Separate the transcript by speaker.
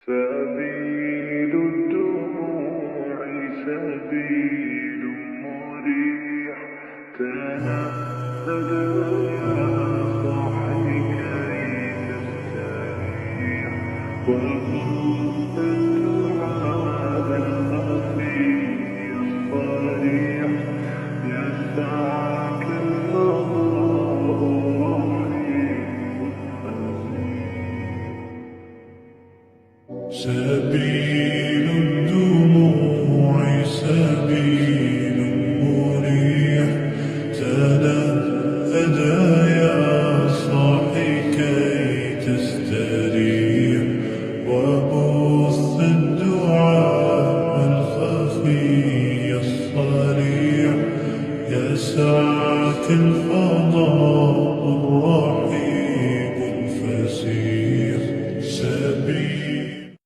Speaker 1: سبيل الدموع سبيل مريح، تنهد يا صاحي كي تستريح، وقف الدعاء الخفي الصريح، يسعك الله رحيم حسيب. سبيل